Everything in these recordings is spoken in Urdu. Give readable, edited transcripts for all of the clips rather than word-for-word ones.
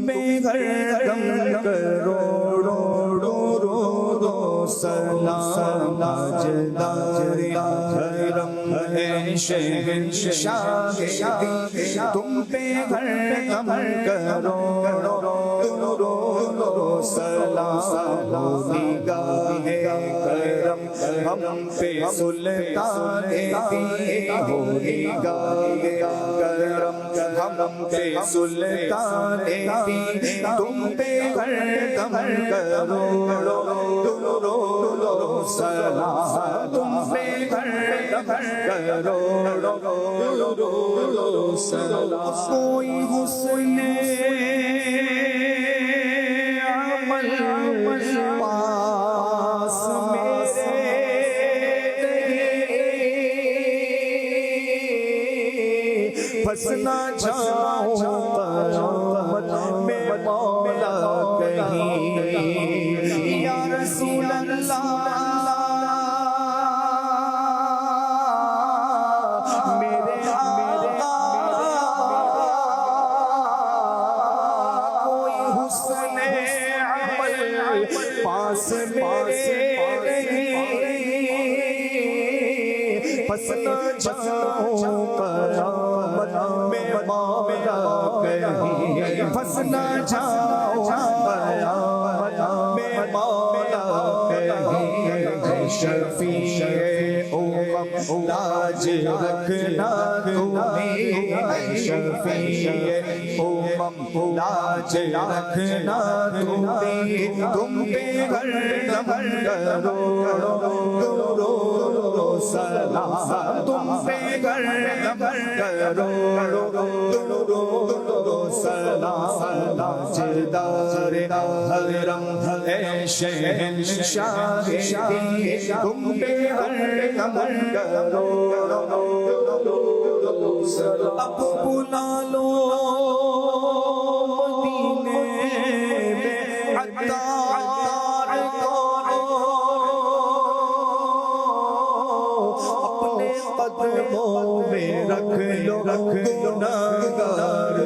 پہ ہر دم کروڑوں درود سلام تاجدار حرم ہے شہنشاہ تم پہ ہر دم کروڑوں درود سلام نگاہ کرم ہم پہ سلطان دی ہو نگاہ کرم ہم پہ سلطان دی تم پہ ہر دم کروڑوں درود سلام تم پہ ہر دم کروڑوں درود سلام کوئی حسن عمل پاس پھنس نہ جاؤں قیامت میں مولا کہیں یا رسول اللہ میرے کوئی حسن عمل پاس میرے پھنس نہ جاؤں قیامت میں مولا کہیں پھنس نہ جاؤں قیامت میں مولا کہیں شفیع امم لاج رکھنا تمہیں شفیع امم لاج رکھنا تمہیں تم پہ ہر دم کروڑوں درود سلام تم پہ ہر دم کروڑوں درود سلام تاجدار حرم ہے شہنشاہ تم پہ ہر دم کروڑوں درود سلام اب بلا لو مدینے میں عطار اپنے قدموں میں رکھ لو گناہگار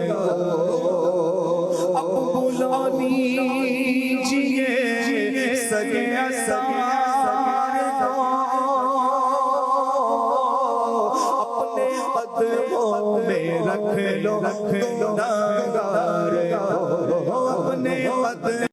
اب بلا دیجئے سگے اسرار اپنے قدموں میں رکھ لو گناہگار